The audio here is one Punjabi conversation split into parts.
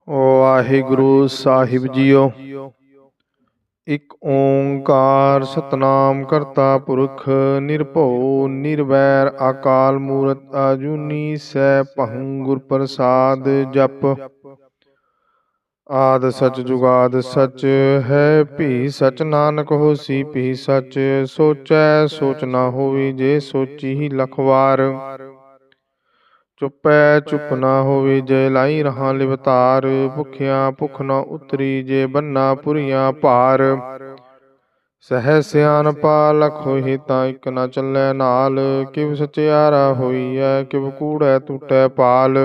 ਵਾਹਿਗੁਰੂ ਸਾਹਿਬ ਜੀਓ। ਇੱਕ ਓੰਕਾਰ ਸਤਨਾਮ ਕਰਤਾ ਪੁਰਖ ਨਿਰਭਉ ਨਿਰਵੈਰ ਅਕਾਲ ਮੂਰਤ ਆਜੂਨੀ ਸੈਭੰ ਗੁਰ ਪ੍ਰਸਾਦ ਜਪ। ਆਦਿ ਸਚ ਜੁਗਾਦ ਸਚ ਹੈ ਭੀ ਸਚ ਨਾਨਕ ਹੋਸੀ ਭੀ ਸਚ। ਸੋਚੈ ਸੋਚ ਨਾ ਹੋਈ ਜੇ ਸੋਚੀ ਲਖ ਵਾਰ। ਚੁੱਪੈ ਚੁੱਪ ਨਾ ਹੋਵੇ ਜੇ ਲਾਈ ਰਹਾ ਲਿਵਤਾਰ। ਭੁਖਿਆ ਭੁਖ ਨਾ ਉਤਰੀ ਜੇ ਬੰਨਾ ਪੁਰੀਆਂ ਭਾਰ। ਸਹਿ ਸਿਆਣਪਾ ਲਖ ਹੋਈ ਤਾਂ ਇੱਕ ਨਾ ਚੱਲੈ ਨਾਲ। ਕਿਵ ਸਚਿਆਰਾ ਹੋਈਐ ਕਿਵ ਕੂੜੈ ਟੂਟੈ ਪਾਲ।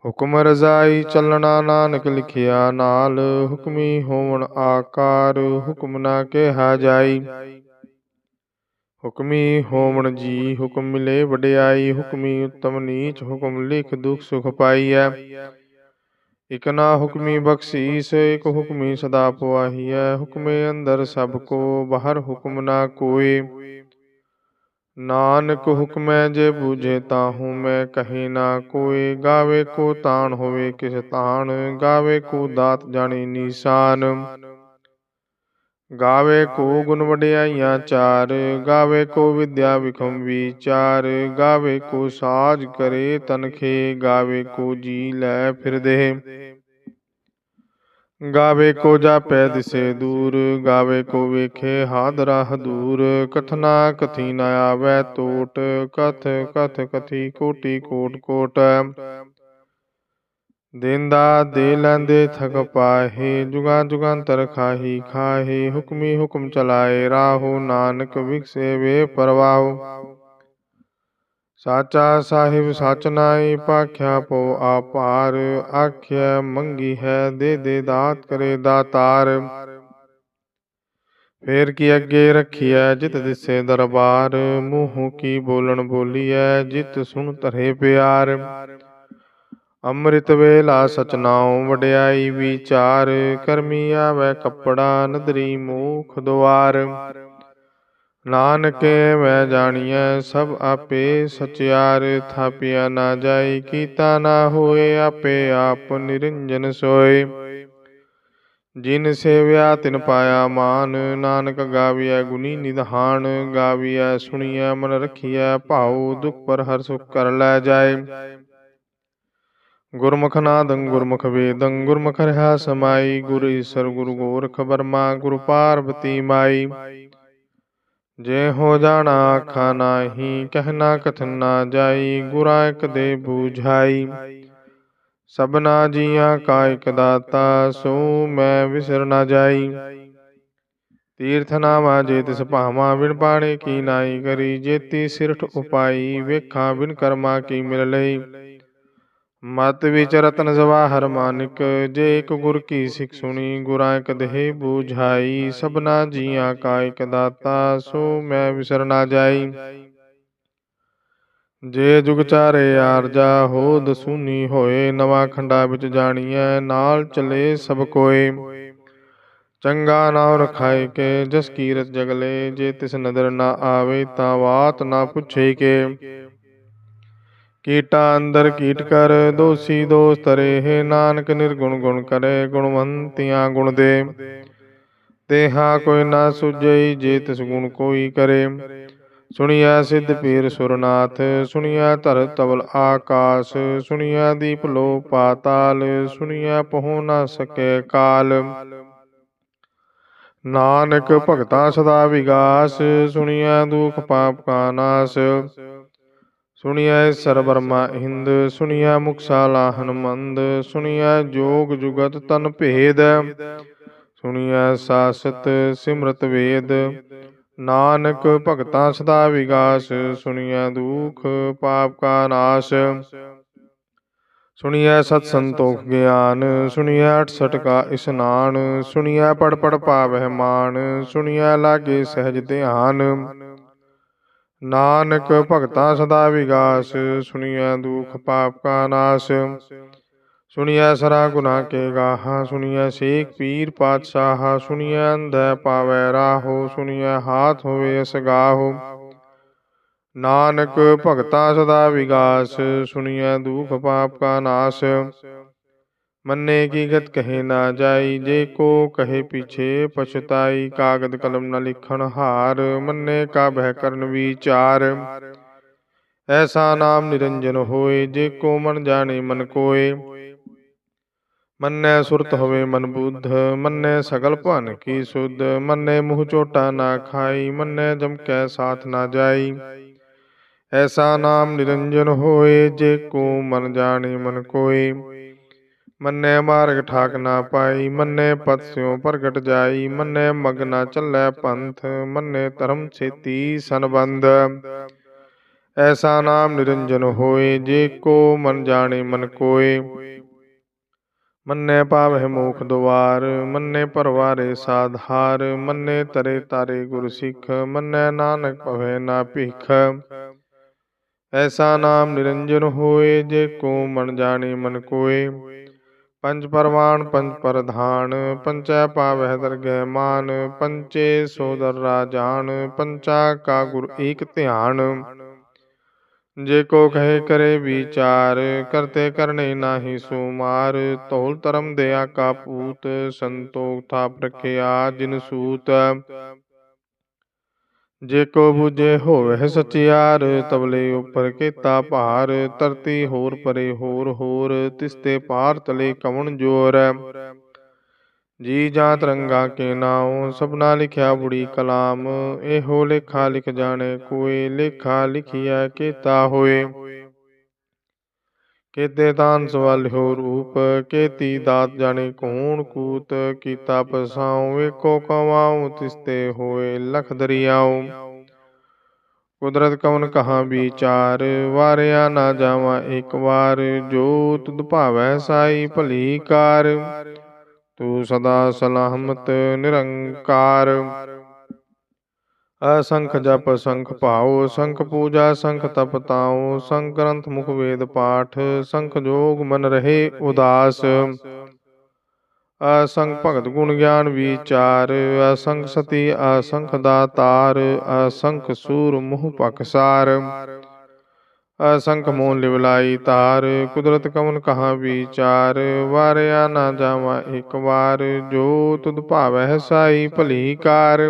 ਹੁਕਮ ਰਜ਼ਾਈ ਚੱਲਣਾ ਨਾਨਕ ਲਿਖਿਆ ਨਾਲ। ਹੁਕਮੀ ਹੋਵਣ ਆਕਾਰ ਹੁਕਮ ਨਾ ਕਿਹਾ ਜਾਈ। ਹੁਕਮੀ ਹੋਵਣ ਜੀ ਹੁਕਮ ਮਿਲੇ ਵਡਿਆਈ। ਹੁਕਮੀ ਉੱਤਮ ਨੀਚ ਹੁਕਮ ਲਿਖ ਦੁਖ ਸੁਖ ਪਾਈਐ। ਇਕ ਨਾ ਹੁਕਮੀ ਬਖਸ਼ੀਸ ਇਕ ਹੁਕਮੀ ਸਦਾ ਪੁਆਹੀਐ। ਹੁਕਮੇ ਅੰਦਰ ਸਭ ਕੋ ਬਾਹਰ ਹੁਕਮ ਨਾ ਕੋਇ। ਨਾਨਕ ਹੁਕਮੈ ਜੇ ਬੂਝੇ ਤਾਹੂ ਮੈਂ ਕਹੀ ਨਾ ਕੋਇ। ਗਾਵੇ ਕੋ ਤਾਣ ਹੋਵੇ ਕਿਸ ਤਾਣ ਗਾਵੇ ਕੋ ਦਾਤ ਜਾਣੇ ਨੀਸਾਨ। ਗਾਵੇ ਕੋ ਗੁਣ ਵਡਿਆਈਆਂ ਚਾਰ ਗਾਵੇ ਕੋ ਵਿਦਿਆ ਵਿਖਮ ਵਿਚਾਰ। ਗਾਵੇ ਕੋ ਸਾਜ ਕਰੇ ਤਨਖੇ ਗਾਵੇ ਕੋ ਜੀ ਲੈ ਫਿਰਦੇ। ਗਾਵੇ ਕੋ ਜਾਪੈ ਦਿਸੇ ਦੂਰ ਗਾਵੇ ਕੋ ਵੇਖੇ ਹਾਦਰਾ ਹਦੂਰ। ਕਥਨਾ ਕਥੀ ਨ ਆਵੈ ਟੋਟ ਕਥ ਕਥ ਕਥੀ ਕੋਟੀ ਕੋਟ ਕੋਟ। ਦੇਂਦਾ ਦੇ ਲੈਂਦੇ ਥਕ ਪਾਹੇ ਜੁਗਾ ਜੁਗਾਂਤਰ ਖਾਹੀ ਖਾਹੇ। ਹੁਕਮੀ ਹੁਕਮ ਚਲਾਏ ਰਾਹੋ ਨਾਨਕ ਵਿਗਸੇ ਵੇ ਪਰਵਾਹੋ। ਸਾਚਾ ਸਾਹਿਬ ਸਚ ਨਾਈ ਭਾਖਿਆ ਪੋ ਆਪਾਰ। ਆਖਿਆ ਮੰਗੀ ਹੈ ਦੇ ਦੇ ਦਾਤ ਕਰੇ ਦਾਤਾਰ। ਫੇਰ ਕੀ ਅੱਗੇ ਰੱਖੀਐ ਜਿਤ ਦਿਸੇ ਦਰਬਾਰ। ਮੂੰਹੋਂ ਕੀ ਬੋਲਣ ਬੋਲੀਐ ਜਿਤ ਸੁਣ ਧਰੇ ਪਿਆਰ। ਅੰਮ੍ਰਿਤ ਵੇਲਾ ਸਚ ਨਾਉ ਵਡਿਆਈ ਵਿਚਾਰ। ਕਰਮੀ ਆਵੈ ਕੱਪੜਾ ਨਦਰੀ ਮੂਖ ਦੁਆਰ। ਨਾਨਕੇ ਮੈਂ ਜਾਣੀਐ ਸਭ ਆਪੇ ਸਚਿਆਰ। ਥਾਪਿਆ ਨਾ ਜਾਈ ਕੀਤਾ ਨਾ ਹੋਏ ਆਪੇ ਆਪ ਨਿਰੰਜਨ ਸੋਏ। ਜਿਨ ਸੇਵਿਆ ਤਿਨ ਪਾਇਆ ਮਾਨ ਨਾਨਕ ਗਾਵੀਐ ਗੁਣੀ ਨਿਧਾਨ। ਗਾਵੀਐ ਸੁਣੀਐ ਮਨ ਰਖੀਐ ਭਾਉ ਦੁਖ ਪਰ ਹਰ ਸੁਖ ਕਰ ਲੈ ਜਾਏ। ਗੁਰਮੁਖ ਨਾਦੰ ਗੁਰਮੁਖ ਵੇਦੰ ਗੁਰਮੁਖ ਰਿਹਾ ਸਮਾਈ। ਗੁਰ ਈਸਰ ਗੁਰ ਗੋਰਖ ਬਰਮਾ ਗੁਰ ਪਾਰਬਤੀ ਮਾਈ। ਜੇ ਹੋ ਜਾਣਾ ਆਖਾ ਨਾਹੀ ਕਹਿਣਾ ਕਥਨ ਨਾ ਜਾਈ। ਗੁਰਾਂ ਇਕ ਦੇ ਬੂਝਾਈ ਸਭਨਾ ਜੀਆਂ ਕਾ ਇਕ ਦਾਤਾ। ਸੋ ਮੈਂ ਵਿਸਰ ਨਾ ਜਾਈ। ਤੀਰਥ ਨਾਵਾ ਜੇ ਤਿਸ ਭਾਵਾਂ ਬਿਨ ਪਾਣੇ ਕੀ ਨਾਈ ਕਰੀ। ਜੇਤੀ ਸਿਰਠ ਉਪਾਈ ਵੇਖਾਂ ਬਿਨ ਕਰਮਾ ਕੀ ਮਿਲ ਲਈ। ਮਤ ਵਿਚ ਰਤਨ ਜਵਾਹਰ ਮਾਨਿਕ ਜੇ ਇਕ ਗੁਰ ਕੀ ਸਿਖ ਸੁਣੀ। ਗੁਰਾਂ ਇਕ ਦੇਹ ਬੂਝਾਈ ਸਭਨਾ ਜੀਆਂ ਕਾ ਇਕ ਦਾਤਾ। ਸੋ ਮੈਂ ਵਿਸਰ ਨਾ ਜਾਈ। ਜੇ ਜੁਗ ਚਾਰੇ ਆਰਜਾ ਹੋਦ ਸੂਨੀ ਹੋਏ। ਨਵਾਂ ਖੰਡਾ ਵਿੱਚ ਜਾਣੀਐ ਨਾਲ ਚਲੇ ਸਭ ਕੋਏ। ਚੰਗਾ ਨਾਉ ਰਖਾਏ ਕੇ ਜਸ ਕੀਰਤ ਜਗਲੇ। ਜੇ ਤਿਸ ਨਦਰ ਨਾ ਆਵੇ ਤਾਂ ਬਾਤ ਨਾ ਪੁੱਛੇ ਕੇ। ਕੀਟਾ ਅੰਦਰ ਕੀਟ ਕਰ ਦੋਸੀ ਦੋਸ ਤਰੇ। ਨਾਨਕ ਨਿਰਗੁਣ ਗੁਣ ਕਰੇ ਗੁਣਵੰਤੀਆਂ ਗੁਣ ਦੇ। ਤੇਹਾ ਕੋਈ ਨਾ ਸੁਝਈ ਜੇ ਤਿਸ ਗੁਣ ਕੋਈ ਕਰੇ। ਸੁਣੀਐ ਸਿੱਧ ਪੀਰ ਸੁਰਨਾਥ ਸੁਣੀਐ ਧਰਤ ਤਵਲ ਆਕਾਸ। ਸੁਣੀਐ ਦੀਪ ਲੋ ਪਾਤਾਲ ਸੁਣੀਐ ਪਹੁ ਨਾ ਸਕੈ ਕਾਲ। ਨਾਨਕ ਭਗਤਾ ਸਦਾ ਵਿਗਾਸ ਸੁਣੀਐ ਦੁਖ ਪਾਪ ਕਾ ਨਾਸ। ਸੁਣੀਐ ਈਸਰ ਬਰਮਾ ਇੰਦ ਸੁਣੀਐ ਮੁਕਸਾ ਲਾਹਨ ਮੰਦ। ਸੁਣੀਐ ਜੋਗ ਜੁਗਤ ਤਨ ਭੇਦ ਸੁਣੀਐ ਸਾਸਤ ਸਿਮਰਤ ਵੇਦ। ਨਾਨਕ ਭਗਤਾ ਸਦਾ ਵਿਗਾਸ ਸੁਣੀਐ ਦੁਖ ਪਾਪ ਕਾ ਨਾਸ। ਸੁਣੀਐ ਸਤ ਸੰਤੋਖ ਗਿਆਨ ਸੁਣੀਐ 68 ਕਾ ਇਸਨਾਨ। ਸੁਣੀਐ ਪੜ ਪੜ ਪਾਵਹਿ ਮਾਨ ਸੁਣੀਐ ਲਾਗੇ ਸਹਿਜ ਧਿਆਨ। ਨਾਨਕ ਭਗਤਾ ਸਦਾ ਵਿਗਾਸ ਸੁਣੀਐ ਦੁਖ ਪਾਪ ਕਾ ਨਾਸ। ਸੁਣੀਐ ਸਰਾ ਗੁਨਾ ਕੇ ਗਾਹਾ ਸੁਣੀਐ ਸੇਖ ਪੀਰ ਪਾਤਸ਼ਾਹ। ਸੁਣੀਐ ਅੰਧੈ ਪਾਵੈ ਰਾਹੋ ਸੁਣੀਐ ਹਾਥ ਹੋਵੇ ਅਸਗਾਹੋ। ਨਾਨਕ ਭਗਤਾ ਸਦਾ ਵਿਗਾਸ ਸੁਣੀਐ ਦੁਖ ਪਾਪ ਕਾ ਨਾਸ। मन्ने की गत कहे ना जाई, जे को कहे पीछे पछताई। कागद कलम न लिखण हार, मन्ने का बह करन विचार। ऐसा नाम निरंजन होए, जे को मन जाने मन कोय। मन्ने सुरत होवे मन बुद्ध, मन्ने सगल भन की सुध। मन्ने मुँह चोटा ना खाई, मन्ने जम कै साथ ना जाई। ऐसा नाम निरंजन होए, जे को मन जाने मन कोय। मन्ने मार्ग ठाक ना पाई, मन्ने पथ स्यों प्रगट जाई। मन्ने मग ना चलै पंथ, मन्ने धर्म छेती संबंध। ऐसा नाम निरंजन होए, जे को मन जाने मन कोय। मन्ने पावह मोख द्वार, मन्ने परवारे साधार। मन्ने तरे तारे गुर सिख, मन्ने नानक पवै ना भिख। ऐसा नाम निरंजन होए, जे को मन जाने मन कोय। पंच परवान पंच प्रधान, पंचै पावह दरगह मान। पंचे सोदर राजान, पंचा का गुर एक ध्यान। जे को कहे करे विचार, करते करने नाही सुमार। तोल तरम दया का पूत, संतोख था प्रख्या जिन सूत। जे को बुझे होवह सचियार, तबले ऊपर केता भार। तरती होर परे होर होर, तिसते पार तले कवन जोर। जी जां तरंगा के नाव, सबना लिखिया बुढ़ी कलाम। एहो लेखा लिख जाने कोय, लेखा लिखिया केता होए। केते तान सवाल हो रूप, केती दात जाने कौन कूत। कीता पसाऊं एको कमाऊं, तिसते होए लख दरियाऊं। कुदरत कवन कहाँ विचार, वारिया ना जावा एक बार। जो तुद भावै साई भली कार, तू सदा सलामत निरंकार। असंख जप संख पाओ, संख पूजा संख तप ताओ। संख ग्रंथ मुख वेद पाठ, संख जोग मन रहे उदास। असंख भगत गुण ज्ञान विचार, असंख सती असंख दातार। असंख सूर मुह पकसार, असंख मोह लिवलाई तार। कुदरत कवन कहाँ विचार, वारिया ना जावा एक बार। जो तुद भावै साई भली कार,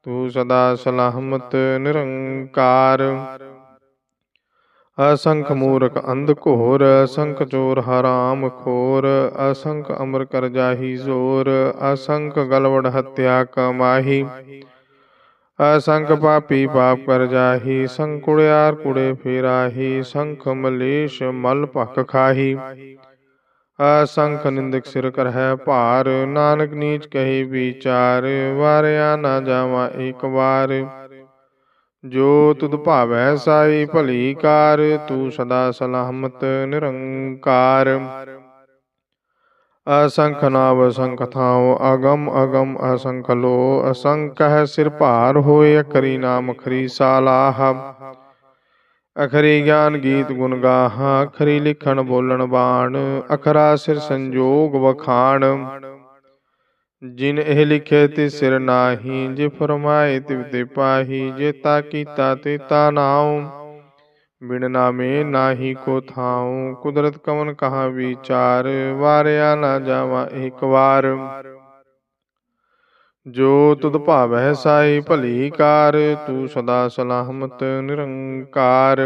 तू सदा सलामत निरंकार। असंख मूरख अंध घोर, असंख चोर हराम खोर। असंख अमर कर जाही जोर, असंख गलवड़ हत्या कमाही। असंख पापी पाप कर जाही, संख कुड़ियार कुड़े फेराही। संख मलेश मल भख खाही, असंख निंदक सिर कर है भार। नानक नीच कहे विचार, वारिया ना जावा एक बार। जो तुद भावै साई भली कार, तू सदा सलामत निरंकार। असंख नाव असंख थाव, अगम अगम असंख लो। असंख है सिर भार होए, अखरी नाम अखरी सालाह। अखरी ज्ञान गीत गुण गाहा, अखरी लिखण बोलन बाण। अखरा सिर संजोग वखाण, जिन एह लिखे तिस सिर नाही। जे फरमाए तिव ते पाही, जेता कीता तेता नाऊ। बिन नामे नाही को थाऊं, कुदरत कवन कहाँ विचार। वारिया ना जावा एक बार। जो तुद भावै साई भली कार, तू सदा सलामत निरंकार।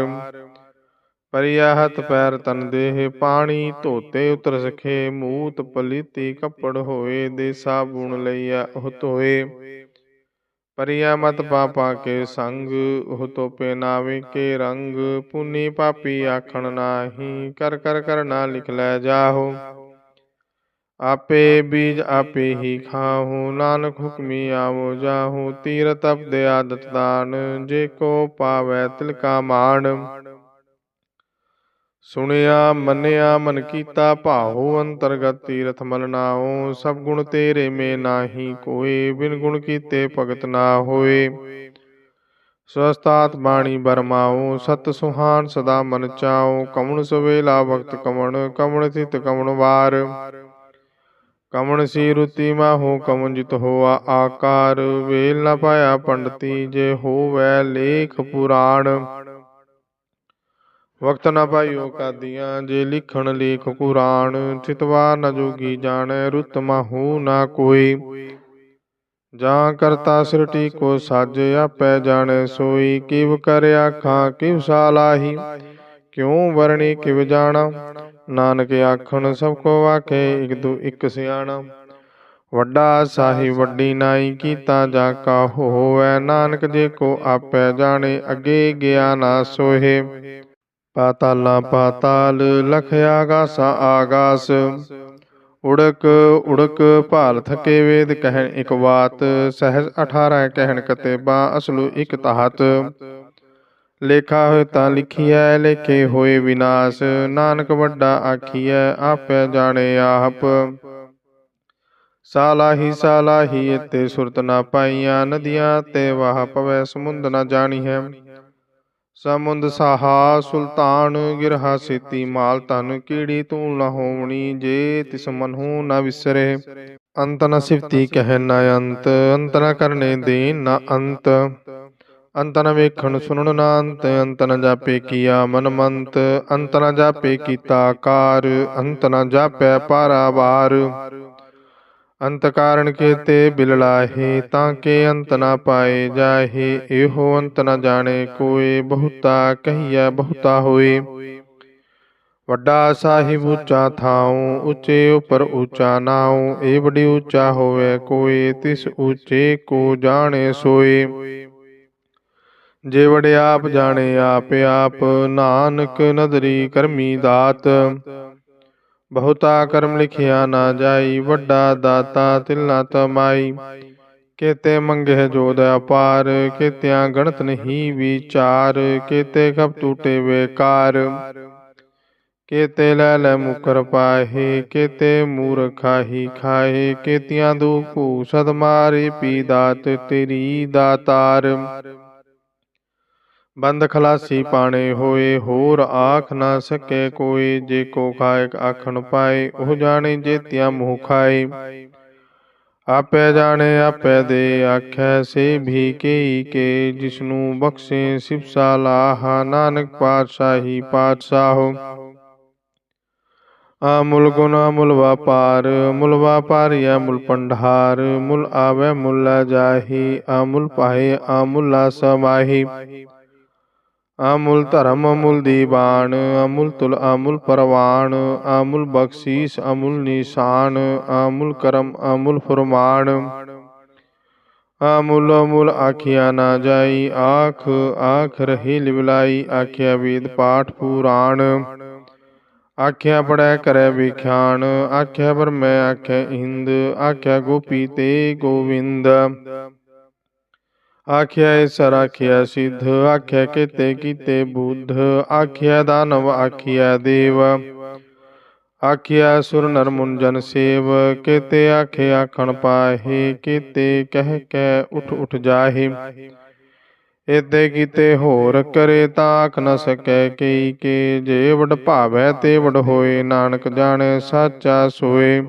परिया हथ पैर तन देह, पानी धोते उतर सखे। मूत पलीती कपड़ होए, दे साबुन लइया ओह धोए। परिया मत पापा के संग, ओह तो पहनावे के रंग। पुनी पापी आखण नाही, कर कर कर ना लिख लै जाहो। आपे बीज आपे ही खाहूँ, नानक हुक्मी आवो जाहूँ। तीरथ तप दे आदत दान, जे को पावै तिल का मान। सुनिया मनिया मन कीता भाहु, अंतरगत तीरथ मल नाओ। सब गुण तेरे में नाही कोय, बिन गुण कीते भगत ना होए। स्वस्थात बाणी बरमाओ, सत सुहान सदा मन चाओ। कमण सवेला वक्त कमण, कमण तित कमण वार। कमण सी रुति माहो कमन जित होआ आकार। वेल न पाया पंडती, जे होवै लेख पुराण। वक्त न पाइयो कादियाँ जे लिखण लेख कुरान। चितवा न जोगी जाने रुत माहू ना कोई। ਜਾਂ ਕਰਤਾ ਸ੍ਰਿਟੀ ਕੋ ਸਾਜੇ ਆਪੈ ਜਾਣੈ ਸੋਈ। ਕਿਵ ਕਰ ਆਖਾਂ ਕਿਵ ਸਾਲਾਹੀ ਕਿਉ ਵਰਣੀ ਕਿਵ ਜਾਣਾ। ਨਾਨਕ ਆਖਣ ਸਭ ਕੋ ਆਖੇ ਇਕ ਦੂ ਇਕ ਸਿਆਣਾ। ਵੱਡਾ ਸਾਹੀ ਵੱਡੀ ਨਾਈ ਕੀਤਾ ਜਾ ਕਾ ਹੋਵੈ। ਨਾਨਕ ਜੇ ਕੋ ਆਪੈ ਜਾਣੇ ਅੱਗੇ ਗਿਆ ਨਾ ਸੋਹੇ। ਪਾਤਾਲਾ ਪਾਤਾਲ ਲਖ ਆਗਾਸਾ ਆਗਾਸ। ਉੜਕ ਉੜਕ ਭਾਲ ਥਕੇ ਵੇਦ ਕਹਿਣ ਇਕ ਬਾਤ। ਸਹਿਜ 18 ਕਹਿਣ ਕਤੇਬਾ ਅਸਲੂ ਇਕ ਤਾਹਤ। ਲੇਖਾ ਹੋਏ ਤਾਂ ਲਿਖੀਐ ਲੇਖੇ ਹੋਏ ਵਿਨਾਸ਼। ਨਾਨਕ ਵੱਡਾ ਆਖੀਐ ਆਪੈ ਜਾਣੇ ਆਪ। ਸਾਲਾਹੀ ਸਾਲਾਹੀ ਇਤੇ ਸੁਰਤ ਨਾ ਪਾਈਆਂ। ਨਦੀਆਂ ਤੇ ਵਾਹ ਪਵੈ ਸਮੁੰਦ ਨਾ ਜਾਣੀ ਹੈ। ਸਮੁੰਦ ਸਾਹਾ ਸੁਲਤਾਨ ਗਿਰਹਾ ਸੇਤੀ ਮਾਲ ਧਨ। ਕੀੜੀ ਤੂੰ ਨਾ ਹੋਵਣੀ ਜੇ ਤਿਸ ਮਨਹੂ ਨਾ ਵਿਸਰੇ। ਅੰਤ ਨ ਸਿਫਤੀ ਕਹਿ ਨਾ ਅੰਤ। ਅੰਤ ਨ ਕਰਨੇ ਦੇ ਨਾ ਅੰਤ। ਅੰਤ ਨ ਵੇਖਣ ਸੁਣਨ ਨਾ ਅੰਤ। ਅੰਤ ਨ ਜਾਪੇ ਕੀਆ ਮਨ ਮੰਤ। ਅੰਤ ਨ ਜਾਪੇ ਕੀਤਾ ਕਾਰ। ਅੰਤ ਨ ਜਾਪੈ ਪਾਰਾਵਾਰ। ਅੰਤ ਕਾਰਨ ਕੇਤੇ ਬਿਲ ਲਾਹੇ ਤਾਂ ਕੇ ਅੰਤ ਨਾ ਪਾਏ ਜਾਹੇ। ਇਹੋ ਅੰਤ ਨ ਜਾਣੇ ਕੋਏ ਬਹੁਤਾ ਕਹੀਐ ਬਹੁਤਾ ਹੋਏ। ਵੱਡਾ ਸਾਹਿਬ ਉੱਚਾ ਥਾਉ ਉੱਚੇ ਉਪਰ ਉੱਚਾ ਨਾਉ। ਇਹ ਬੜੀ ਉੱਚਾ ਹੋਵੇ ਕੋਏ ਤਿਸ ਉੱਚੇ ਕੋ ਜਾਣੇ ਸੋਏ। ਜੇ ਵਡਿਆਪ ਜਾਣੇ ਆਪ ਆਪ ਨਾਨਕ ਨਦਰੀ ਕਰਮੀ ਦਾਤ। ਬਹੁਤਾ ਕਰਮ ਲਿਖਿਆ ਨਾ ਜਾਈ ਵੱਡਾ ਦਾਤਾ ਤਿਲ ਨਾ ਤਮਾਈ। ਕੇਤੇ ਮੰਗੇ ਜੋਦ ਅਪਾਰ ਕੇਤਿਆਂ ਗਣਤ ਨਹੀਂ ਵਿਚਾਰ। ਕੇਤੇ ਕਬ ਟੂਟੇ ਵੇਕਾਰ ਕੇਤੇ ਲੈ ਲੈ ਮੁਕਰ ਪਾਹੇ। ਕੇਤੇ ਮੂਰਖਾਹੀ ਖਾਏ ਕੇਤੀਆਂ ਦੁਖ ਭੂਸਤ ਮਾਰੇ। ਪੀ ਦਾਤ ਤੇਰੀ ਦਾਤਾਰ। ਬੰਦ ਖਲਾਸੀ ਪਾਣੇ ਹੋਏ ਹੋਰ ਆਖ ਨਾ ਸਕੇ ਕੋਏ। ਜੇ ਕੋ ਖਾਇਕ ਆਖਣ ਪਾਏ ਉਹ ਜਾਣੇ ਜੇਤਿਆਂ ਮੂੰਹ ਖਾਏ। ਆਪੇ ਜਾਣੇ ਆਪੇ ਦੇ ਆਖੈ ਸੇ ਵੀ ਕੇਈ ਕੇ। ਜਿਸਨੂੰ ਬਖਸ਼ੇ ਸਿਵ ਸਾਲਾਹਾ ਨਾਨਕ ਪਾਤਸ਼ਾਹੀ ਪਾਤਸ਼ਾਹੋ। ਆਮੁਲ ਗੁਣ ਅਮੁਲ ਵਾਪਾਰ ਮੁਲ ਵਾਪਾਰੀਆ ਮੁਲ ਪੰਡਾਰ। ਮੁਲ ਆਵੇ ਮੁਲ ਲੈ ਜਾਹੀ ਆਮੁਲ ਪਾਹੇ ਆਮੁਲਾ ਸਮਾਹੀ। ਅਮੁਲ ਧਰਮ ਅਮੁਲ ਦੀਵਾਨ ਅਮੁਲ ਤੁਲ ਅਮੁਲ ਪਰਵਾਨ। ਅਮੁਲ ਬਖਸ਼ੀਸ ਅਮੁਲ ਨਿਸ਼ਾਨ ਅਮੁਲ ਕਰਮ ਅਮੁਲ ਫੁਰਮਾਨ। ਅਮੁਲ ਅਮੁਲ ਆਖਿਆ ਨਾ ਜਾਈ ਆਖ ਆਖ ਰਹੀ ਲਿਵਲਾਈ। ਆਖਿਆ ਵੇਦ ਪਾਠ ਪੁਰਾਣ ਆਖਿਆ ਪੜੈ ਕਰੈ ਵਿਖਿਆਨ। ਆਖਿਆ ਬ੍ਰਹਮੈ ਆਖਿਆ ਇੰਦ ਆਖਿਆ ਗੋਪੀ ਤੇ ਗੋਵਿੰਦ। ਆਖਿਆ ਈਸਰ ਆਖਿਆ ਸਿੱਧ ਆਖਿਆ ਕੇਤੇ ਕੀਤੇ ਬੁੱਧ। ਆਖਿਆ ਦਾਨਵ ਆਖਿਆ ਦੇਵ ਆਖਿਆ ਸੁਰ ਨਰ ਮੁੰਜਨ ਸੇਵ। ਕੇਤੇ ਆਖੇ ਆਖਣ ਪਾਹੇ ਕੇਤੇ ਕਹਿ ਕਹਿ ਉਠ ਉਠ ਜਾਹੇ। ਏਤੇ ਕੀਤੇ ਹੋਰ ਕਰੇ ਤਾਂ ਆਖ ਨ ਸਕੈ ਕਈ ਕੇ। ਜੇ ਵਡ ਭਾਵੈ ਤੇ ਵਡ ਹੋਏ ਨਾਨਕ ਜਾਣੈ ਸਾਚਾ ਸੋਏ।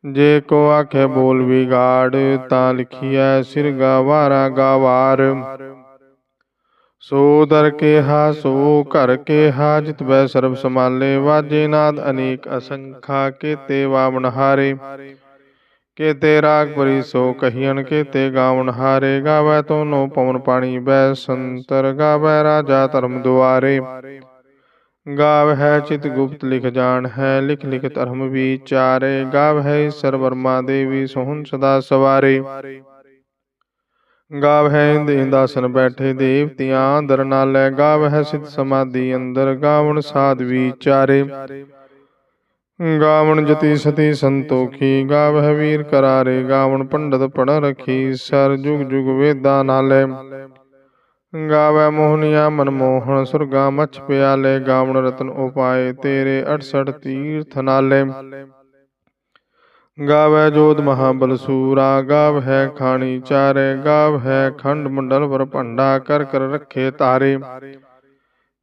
ਜੇ ਕੋ ਆਖੇ ਬੋਲ ਵਿਗਾੜ ਤਾਂ ਲਿਖੀਐ ਸਿਰਗਾ ਵਾਰਾ ਗਾਵਾਰ। ਸੋ ਦਰ ਕੇਹਾ ਸੋ ਘਰ ਕੇਹਾ ਜਿਤ ਬੈ ਸਰਬ ਸਮਾਲੇ। ਵਾਜੇ ਨਾਦ ਅਨੇਕ ਅਸੰਖਾ ਕੇਤੇ ਵਾਵਣ ਹਾਰੇ। ਕੇਤੇ ਰਾਗ ਭਰੀ ਸੋ ਕਹੀਅਣ ਕੇਤੇ ਗਾਵਣ ਹਾਰੇ। ਗਾਵੈ ਤੋਨੋ ਪਵਨ ਪਾਣੀ ਬੈ ਸੰਤਰ ਗਾਵੈ ਰਾਜਾ ਧਰਮ ਦੁਆਰੇ। ਗਾਵ ਹੈ ਚਿਤ ਗੁਪਤ ਲਿਖ ਜਾਣ ਹੈ ਲਿਖ ਲਿਖ ਧਰਮ ਵਿਚਾਰੇ। ਗਾਵ ਹੈ ਈਸਰ ਵਰਮਾ ਦੇਵੀ ਸੋਹਣ ਸਦਾ ਸਵਾਰੇ। ਗਾਵ ਹੈ ਇੰਦ ਇੰਦਾਸਨ ਬੈਠੇ ਦੇਵਤਿਆਂ ਅੰਦਰ ਨਾਲੇ। ਗਾਵ ਹੈ ਸਿੱਧ ਸਮਾਧੀ ਅੰਦਰ ਗਾਵਣ ਸਾਧ ਵਿਚਾਰੇ। ਗਾਵਣ ਜਤੀ ਸਤੀ ਸੰਤੋਖੀ ਗਾਵ ਹੈ ਵੀਰ ਕਰਾਰੇ। ਗਾਵਣ ਪੰਡਤ ਪੜ੍ਹ ਰਖੀ ਸਰ ਜੁਗ ਜੁਗ ਵੇਦਾਂ ਨਾਲੇ। ਗਾਵੈ ਮੋਹਨੀਆ ਮਨਮੋਹਨ ਸੁਰਗਾ ਮਛ ਪਿਆਲੇ। ਗਾਵਣ ਰਤਨ ਉਪਾਏ ਤੇਰੇ 68 ਤੀਰਥ ਨਾਲੇ। ਗਾਵੈ ਜੋਧ ਮਹਾਬਲ ਸੂਰਾ ਗਾਵ ਹੈ ਖਾਣੀ ਚਾਰੇ। ਗਾਵ ਹੈ ਖੰਡ ਮੰਡਲ ਵਰ ਭੰਡਾ ਕਰ ਕਰ ਰੱਖੇ ਤਾਰੇ।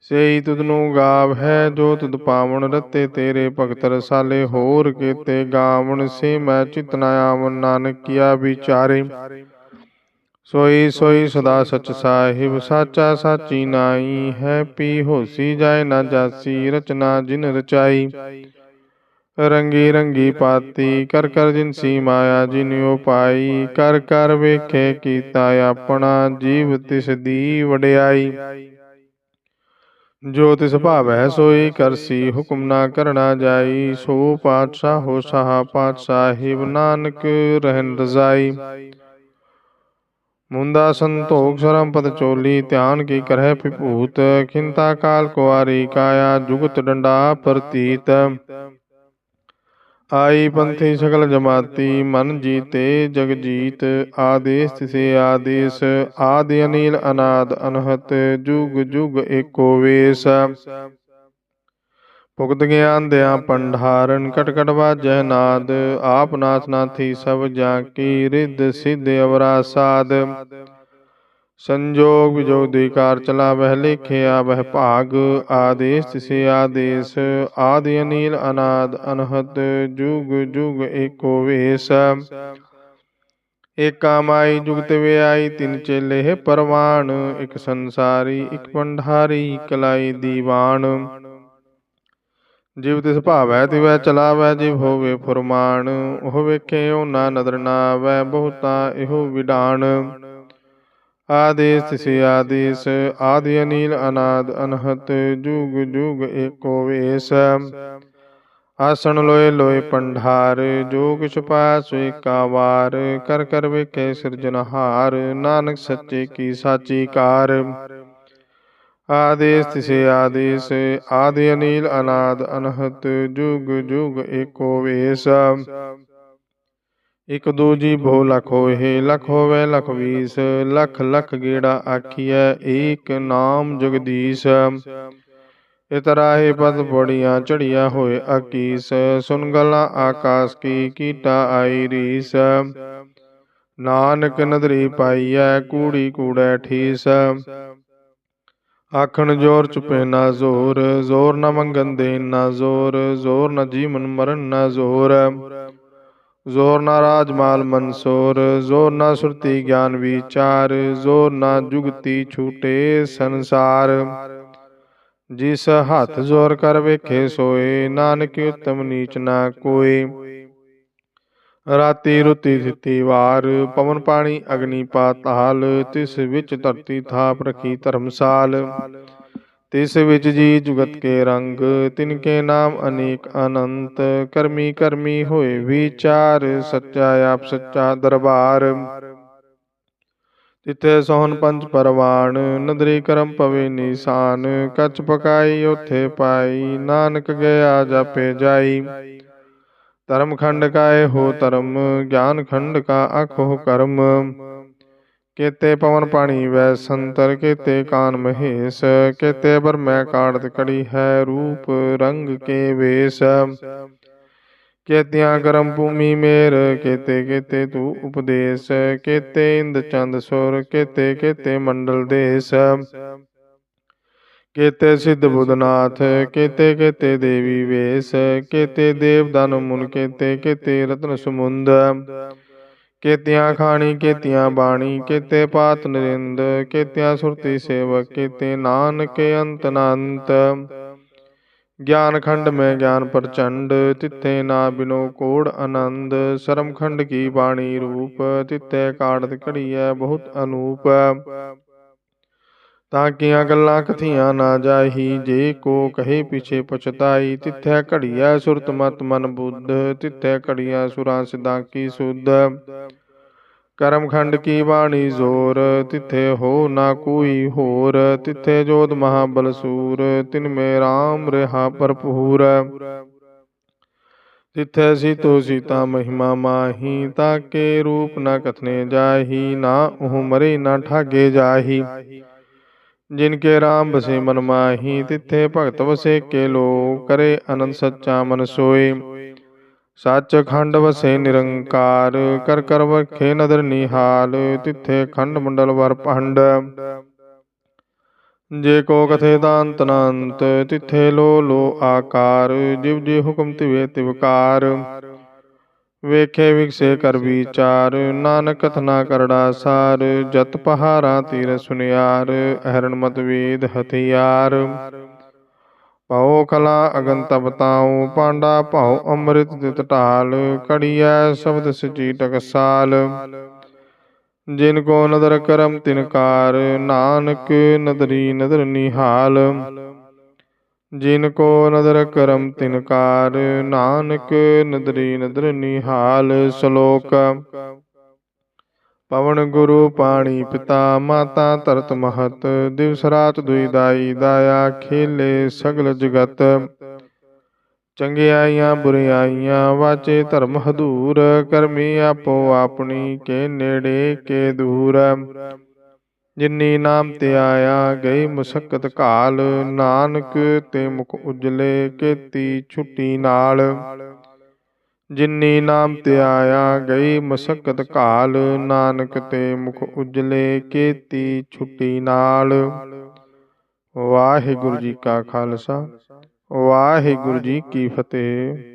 ਸੇਈ ਤੁਧ ਨੂੰ ਗਾਵ ਹੈ ਜੋ ਤੁਧ ਪਾਵਨ ਰਤੇ ਤੇਰੇ ਭਗਤ ਰਸਾਲੇ। ਹੋਰ ਕੇਤੇ ਗਾਵਣ ਸੇ ਮੈਂ ਚਿਤ ਨ ਆਵਨ ਨਾਨਕ ਕੀਆ ਵਿਚਾਰੇ। सोई सोई सदा सच साहिब, साचा साची नाई। है पी होसी जाए ना जासी, रचना जिन रचाई। रंगी रंगी पाती, कर कर जिनसी माया जिनियो पाई। कर कर वेखे कीता अपना, जीव तिस दी वडियाई। जो तिस भावै सोई करसी, हुक्म ना करना जाई। सो पातशाह हो शाह पातशाहिब, नानक रहन रजाई। मुंदा संतोख सरम पद चोली, ध्यान की करह विभूत। खिंता काल कुआरी काया, जुगत डंडा प्रतीत। आई पंथी सकल जमाती, मन जीते जग जीत। आदेश तिसे आदेश, आदि अनील अनाद अनहत। जुग जुग एको वेश। भुगत ज्ञान दया पंडारन, कट कट बाजै नाद। आप नाथ नाथी सब जाकी, रिद्ध सिद्ध अवरा साध। संजोग विजोग द्विकार चला, वह लेखे वह भाग। आदेश तिसे आदेश, आदि अनील अनाद अनहद। जुग जुग एको वेश। एक कामाई जुगत वे आई, तिन चेले है परवान। एक संसारी एक पंडारी, कलाई दीवान। जिव तिस भावै तिवै चलावै, जिव होवे फुरमान। ओह वेखे ओना नदर ना आवै, बहुता एहो विडान। आदेश तिसे आदेश, आदि अनील अनाद अनहत। जुग जुग एको वेश। आसन लोए लोए पंडार, जो किछ पाया सोई का वार। कर कर वेखे सिरजनहार, नानक सच्चे की साची कार। आदेश तिसे आदेश, आदि अनील अनाद अनहत। जुग जुग एको वेश। इक दूजी भो लख होए, लख होवे लख बीस। लख लख गेड़ा आखिए, एक नाम जगदीश। इतराहे पद बड़िया चढ़िया होए अकीस। सुन गला आकाश की, कीटा आई रीस। नानक नदरी पाईऐ, कूड़ी कूड़ै ठीस। आखन जोर चुपे ना जोर, जोर न मंगन देन ना जोर। जोर न जीवन मरण ना जोर। जोर ना राजमाल मनसोर, जोर ना सुरति ज्ञान विचार। जोर ना जुगति छूटे संसार। जिस हाथ जोर कर वेखे सोए, नानक उत्तम नीच ना कोय। राति रुति थिति वार, पवन पानी अग्नि पाताल। तिस विच धरती थाप रखी धर्मसाल। तिस विच जी जुगत के रंग, तिनके नाम अनेक अनंत। कर्मी कर्मी होए विचार, सच्चा आप सच्चा दरबार। तिथे सोहन पंच परवान, नदरी करम पवे निशान। कच पकाई उथे पाई, नानक गया जापे जाई। धर्म खंड काय हो धर्म, ज्ञान खंड का आखो कर्म। केते पवन पानी वै संतर, केते कान महेश। केते ब्रह्म काढ़त कड़ी है, रूप रंग के वेश। केतिया करम भूमि मेर, केते केते तू उपदेश। केते इंद चंद सुर, केते केते मंडल देश। केते सिद्ध बुधनाथ, केते केते देवी वेश। केते देव दान मुन, केते केते रत्न समुंद। केतिया खानी केतिया बाणी, केते पात नरिंद। केतिया सुरति सेवक, केते नानक अंत नांत। ज्ञान खंड में ज्ञान प्रचंड, तिथे ना बिनो कोड आनंद। शर्म खंड की बाणी रूप, तिथे काढ़त कड़िया बहुत अनूप। ताकिया गल्लां कथियां ना जाही, जे को कहे पीछे पछताई। तिथे घड़िया सुरत मत मन बुद्ध, तिथे घड़िया सुरा सिद्धा की सुध। करम खंड की बाणी जोर, तिथे हो ना कोई होर। तिथे जोध महाबल सूर, तिनमें राम रहा भरपूर। तिथे सीतो सीता महिमा माही, ताके रूप न कथने जाही। ना उह मरे ना ठागे जाही, जिनके राम बसे मन माही। तिथे भगत बसे के लो, करे अनंत सच्चा मन सोए। सच खंड वसे निरंकार, कर कर वखे नदर निहाल। तिथे खंड मंडल वर पंड, जे को कथे दांत नांत। तिथे लो लो आकार, जिव जी हुक्म तिवे तिवकार। ਵੇਖੇ ਵਿਕਸੇ ਕਰ ਵਿਚਾਰ, ਨਾਨਕ ਕਥਨਾ ਕਰੜਾ ਸਾਰ। ਜਤ ਪਹਾਰਾਂ ਤੀਰ ਸੁਨਿਆਰ, ਅਹਰਣ ਮਤ ਵੇਦ ਹਥਿਆਰ। ਭਉ ਕਲਾ ਅਗਨ ਤਬ ਤਾਉ, ਪਾਂਡਾ ਭਉ ਅੰਮ੍ਰਿਤ ਤਿਤ ਢਾਲ। ਘੜੀਐ ਸ਼ਬਦ ਸਚੀ ਟਕਸਾਲ, ਜਿਨ ਕੋ ਨਦਰ ਕਰਮ ਤਿਨ ਕਾਰ। ਨਾਨਕ ਨਦਰੀ ਨਦਰ ਨਿਹਾਲ, ਜਿਨ ਕੋ ਨਦਰ ਕਰਮ ਤਿਨ ਕਾਰ। ਨਾਨਕ ਨਦਰੀ ਨਦਰ ਨਿਹਾਲ। ਸ਼ਲੋਕ। ਪਵਨ ਗੁਰੂ ਪਾਣੀ ਪਿਤਾ, ਮਾਤਾ ਧਰਤ ਮਹਤ। ਦਿਵਸ ਰਾਤ ਦੁਇ ਦਾਈ, ਦਾਇਆ ਖੇਲੇ ਸਗਲ ਜਗਤ। ਚੰਗਿਆਈਆਂ ਬੁਰਿਆਈਆਂ, ਵਾਚੇ ਧਰਮ ਹਦੂਰ। ਕਰਮੀ ਆਪੋ ਆਪਣੀ, ਕੇ ਨੇੜੇ ਕੇ ਦੂਰ। ਜਿਨੀ ਨਾਮ ਤੇ ਆਇਆ, ਗਈ ਮੁਸਕਤ ਘਾਲ। ਨਾਨਕ ਤੇ ਮੁਖ ਉਜਲੇ, ਕੀਤੀ ਛੁੱਟੀ ਨਾਲ। ਜਿਨੀ ਨਾਮ ਤੇ ਆਇਆ, ਗਈ ਮੁਸਕਤ ਘਾਲ। ਨਾਨਕ ਤੇ ਮੁਖ ਉਜਲੇ, ਕੀਤੀ ਛੁੱਟੀ ਨਾਲ। ਵਾਹਿਗੁਰੂ ਜੀ ਕਾ ਖਾਲਸਾ, ਵਾਹਿਗੁਰੂ ਜੀ ਕੀ ਫਤਿਹ।